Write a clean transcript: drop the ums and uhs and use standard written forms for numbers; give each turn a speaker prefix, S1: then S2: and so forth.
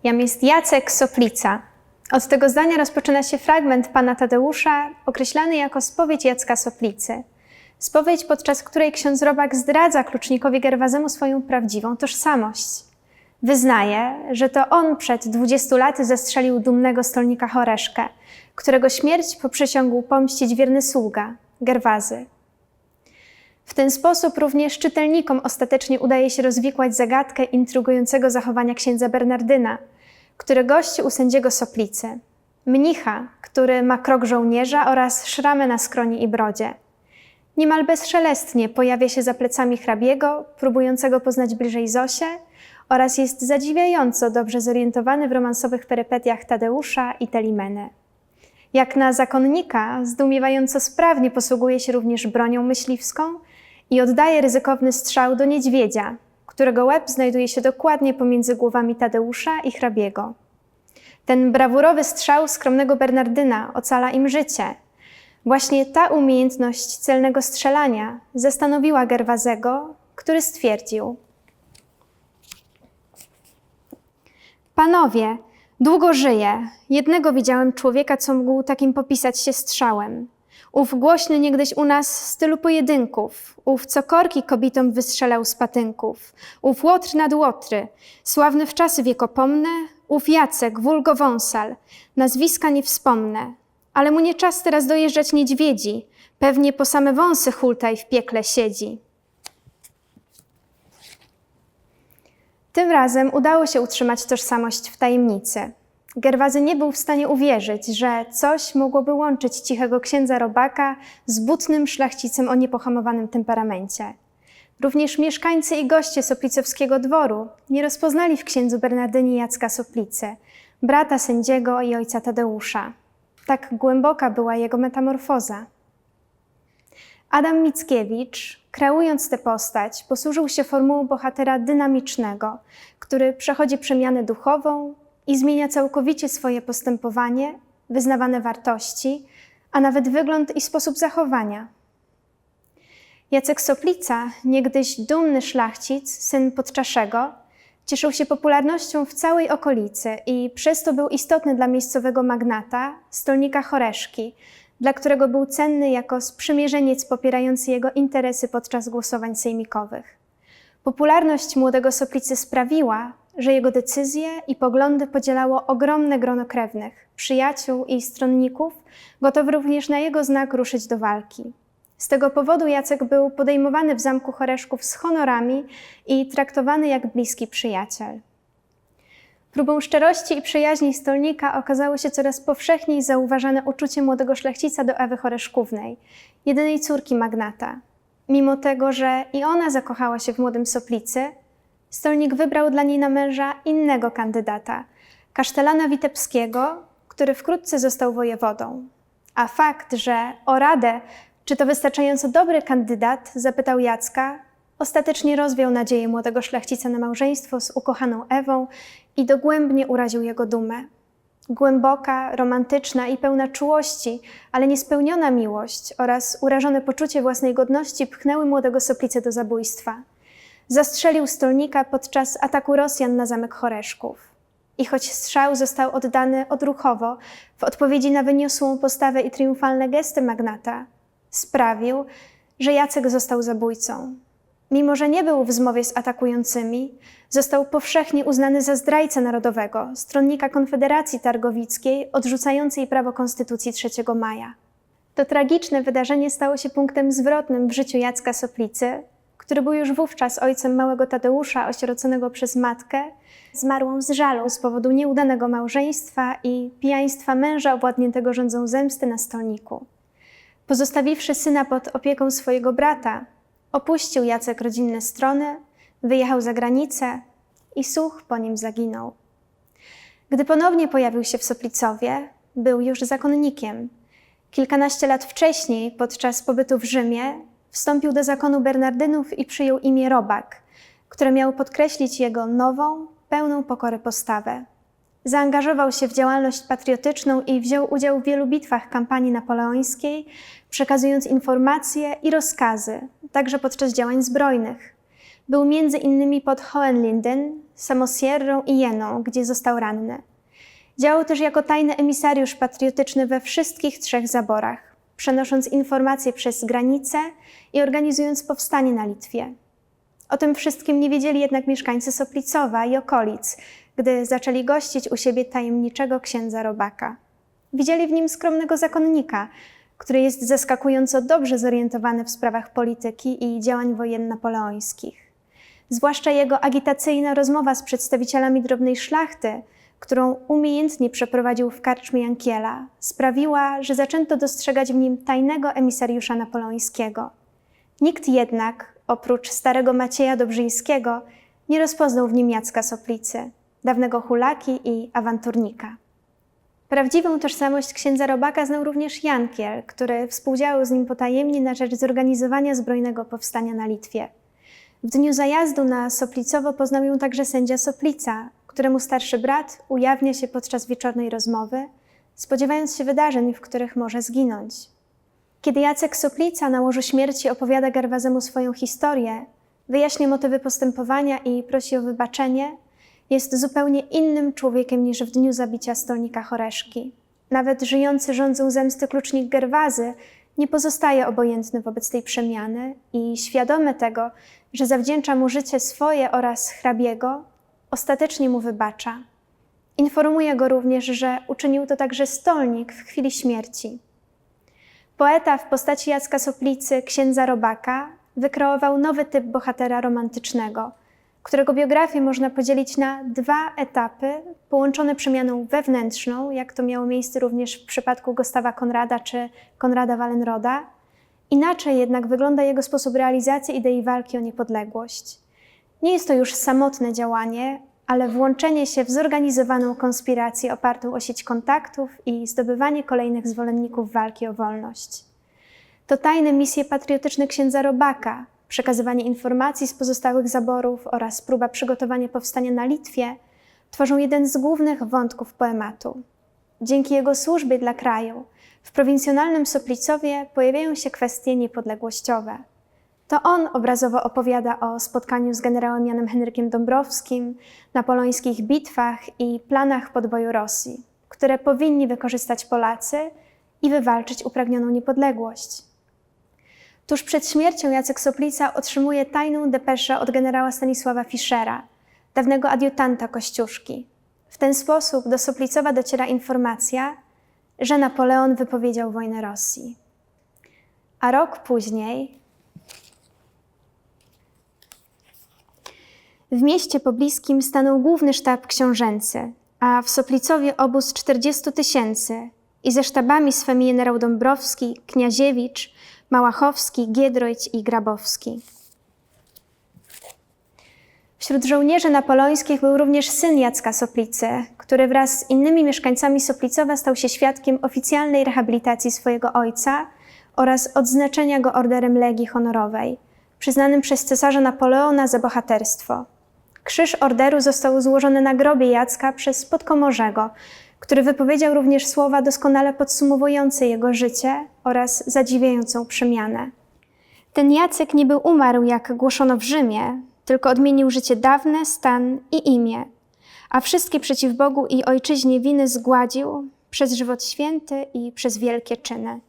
S1: Jam jest Jacek Soplica. Od tego zdania rozpoczyna się fragment pana Tadeusza, określany jako spowiedź Jacka Soplicy. Spowiedź, podczas której ksiądz Robak zdradza klucznikowi Gerwazemu swoją prawdziwą tożsamość. Wyznaje, że to on przed 20 laty zastrzelił dumnego stolnika Choreszkę, którego śmierć poprzysiągł pomścić wierny sługa, Gerwazy. W ten sposób również czytelnikom ostatecznie udaje się rozwikłać zagadkę intrygującego zachowania księdza Bernardyna, który gości u sędziego Soplicy, mnicha, który ma krok żołnierza oraz szramy na skroni i brodzie. Niemal bezszelestnie pojawia się za plecami hrabiego, próbującego poznać bliżej Zosię, oraz jest zadziwiająco dobrze zorientowany w romansowych perypetiach Tadeusza i Telimenę. Jak na zakonnika, zdumiewająco sprawnie posługuje się również bronią myśliwską i oddaje ryzykowny strzał do niedźwiedzia, którego łeb znajduje się dokładnie pomiędzy głowami Tadeusza i hrabiego. Ten brawurowy strzał skromnego Bernardyna ocala im życie. Właśnie ta umiejętność celnego strzelania zastanowiła Gerwazego, który stwierdził: Panowie, długo żyję. Jednego widziałem człowieka, co mógł takim popisać się strzałem. Ów głośny niegdyś u nas w stylu pojedynków, ów co korki kobietom wystrzelał z patynków, ów łotr nad łotry, sławny w czasy wiekopomne, ów Jacek, wulgo Wąsal, nazwiska nie wspomnę, ale mu nie czas teraz dojeżdżać niedźwiedzi, pewnie po same wąsy hultaj w piekle siedzi. Tym razem udało się utrzymać tożsamość w tajemnicy. Gerwazy nie był w stanie uwierzyć, że coś mogłoby łączyć cichego księdza Robaka z butnym szlachcicem o niepohamowanym temperamencie. Również mieszkańcy i goście soplicowskiego dworu nie rozpoznali w księdzu Bernardynie Jacka Soplicy, brata sędziego i ojca Tadeusza. Tak głęboka była jego metamorfoza. Adam Mickiewicz, kreując tę postać, posłużył się formułą bohatera dynamicznego, który przechodzi przemianę duchową i zmienia całkowicie swoje postępowanie, wyznawane wartości, a nawet wygląd i sposób zachowania. Jacek Soplica, niegdyś dumny szlachcic, syn Podczaszego, cieszył się popularnością w całej okolicy i przez to był istotny dla miejscowego magnata, stolnika Choreszki, dla którego był cenny jako sprzymierzeniec popierający jego interesy podczas głosowań sejmikowych. Popularność młodego Soplicy sprawiła, że jego decyzje i poglądy podzielało ogromne grono krewnych, przyjaciół i stronników, gotowych również na jego znak ruszyć do walki. Z tego powodu Jacek był podejmowany w zamku Choreszków z honorami i traktowany jak bliski przyjaciel. Próbą szczerości i przyjaźni stolnika okazało się coraz powszechniej zauważane uczucie młodego szlachcica do Ewy Choreszkównej, jedynej córki magnata. Mimo tego, że i ona zakochała się w młodym Soplicy, stolnik wybrał dla niej na męża innego kandydata, kasztelana witebskiego, który wkrótce został wojewodą. A fakt, że o radę, czy to wystarczająco dobry kandydat, zapytał Jacka, ostatecznie rozwiał nadzieję młodego szlachcica na małżeństwo z ukochaną Ewą i dogłębnie uraził jego dumę. Głęboka, romantyczna i pełna czułości, ale niespełniona miłość oraz urażone poczucie własnej godności pchnęły młodego Soplicę do zabójstwa. Zastrzelił stolnika podczas ataku Rosjan na zamek Choreszków. I choć strzał został oddany odruchowo, w odpowiedzi na wyniosłą postawę i triumfalne gesty magnata, sprawił, że Jacek został zabójcą. Mimo że nie był w zmowie z atakującymi, został powszechnie uznany za zdrajcę narodowego, stronnika Konfederacji Targowickiej odrzucającej prawo Konstytucji 3 maja. To tragiczne wydarzenie stało się punktem zwrotnym w życiu Jacka Soplicy, który był już wówczas ojcem małego Tadeusza, osieroconego przez matkę, zmarłą z żalu z powodu nieudanego małżeństwa i pijaństwa męża owładniętego żądzą zemsty na stolniku. Pozostawiwszy syna pod opieką swojego brata, opuścił Jacek rodzinne strony, wyjechał za granicę i słuch po nim zaginął. Gdy ponownie pojawił się w Soplicowie, był już zakonnikiem. Kilkanaście lat wcześniej, podczas pobytu w Rzymie, wstąpił do zakonu Bernardynów i przyjął imię Robak, które miało podkreślić jego nową, pełną pokory postawę. Zaangażował się w działalność patriotyczną i wziął udział w wielu bitwach kampanii napoleońskiej, przekazując informacje i rozkazy, także podczas działań zbrojnych. Był między innymi pod Hohenlinden, Samosierrą i Jeną, gdzie został ranny. Działał też jako tajny emisariusz patriotyczny we wszystkich 3 zaborach, przenosząc informacje przez granice i organizując powstanie na Litwie. O tym wszystkim nie wiedzieli jednak mieszkańcy Soplicowa i okolic, gdy zaczęli gościć u siebie tajemniczego księdza Robaka. Widzieli w nim skromnego zakonnika, który jest zaskakująco dobrze zorientowany w sprawach polityki i działań wojenno-napoleońskich. Zwłaszcza jego agitacyjna rozmowa z przedstawicielami drobnej szlachty, którą umiejętnie przeprowadził w karczmie Jankiela, sprawiła, że zaczęto dostrzegać w nim tajnego emisariusza napoleońskiego. Nikt jednak, oprócz starego Macieja Dobrzyńskiego, nie rozpoznał w nim Jacka Soplicy, dawnego hulaki i awanturnika. Prawdziwą tożsamość księdza Robaka znał również Jankiel, który współdziałał z nim potajemnie na rzecz zorganizowania zbrojnego powstania na Litwie. W dniu zajazdu na Soplicowo poznał ją także sędzia Soplica, któremu starszy brat ujawnia się podczas wieczornej rozmowy, spodziewając się wydarzeń, w których może zginąć. Kiedy Jacek Soplica na łożu śmierci opowiada Gerwazemu swoją historię, wyjaśnia motywy postępowania i prosi o wybaczenie, jest zupełnie innym człowiekiem niż w dniu zabicia stolnika Choreszki. Nawet żyjący rządzą zemsty klucznik Gerwazy nie pozostaje obojętny wobec tej przemiany i świadomy tego, że zawdzięcza mu życie swoje oraz hrabiego, ostatecznie mu wybacza. Informuje go również, że uczynił to także stolnik w chwili śmierci. Poeta w postaci Jacka Soplicy, księdza Robaka, wykreował nowy typ bohatera romantycznego, którego biografię można podzielić na 2 etapy połączone przemianą wewnętrzną, jak to miało miejsce również w przypadku Gustawa Konrada czy Konrada Wallenroda. Inaczej jednak wygląda jego sposób realizacji idei walki o niepodległość. Nie jest to już samotne działanie, ale włączenie się w zorganizowaną konspirację opartą o sieć kontaktów i zdobywanie kolejnych zwolenników walki o wolność. To tajne misje patriotyczne księdza Robaka, przekazywanie informacji z pozostałych zaborów oraz próba przygotowania powstania na Litwie tworzą jeden z głównych wątków poematu. Dzięki jego służbie dla kraju w prowincjonalnym Soplicowie pojawiają się kwestie niepodległościowe. To on obrazowo opowiada o spotkaniu z generałem Janem Henrykiem Dąbrowskim, napoleońskich bitwach i planach podboju Rosji, które powinni wykorzystać Polacy i wywalczyć upragnioną niepodległość. Tuż przed śmiercią Jacek Soplica otrzymuje tajną depeszę od generała Stanisława Fischera, dawnego adiutanta Kościuszki. W ten sposób do Soplicowa dociera informacja, że Napoleon wypowiedział wojnę Rosji. A rok później w mieście pobliskim stanął główny sztab książęcy, a w Soplicowie obóz 40 000 i ze sztabami swymi generał Dąbrowski, Kniaziewicz, Małachowski, Giedroyć i Grabowski. Wśród żołnierzy napoleońskich był również syn Jacka Soplicy, który wraz z innymi mieszkańcami Soplicowa stał się świadkiem oficjalnej rehabilitacji swojego ojca oraz odznaczenia go orderem Legii Honorowej, przyznanym przez cesarza Napoleona za bohaterstwo. Krzyż orderu został złożony na grobie Jacka przez podkomorzego, który wypowiedział również słowa doskonale podsumowujące jego życie oraz zadziwiającą przemianę. Ten Jacek nie był umarł, jak głoszono w Rzymie, tylko odmienił życie dawne, stan i imię, a wszystkie przeciw Bogu i ojczyźnie winy zgładził przez żywot święty i przez wielkie czyny.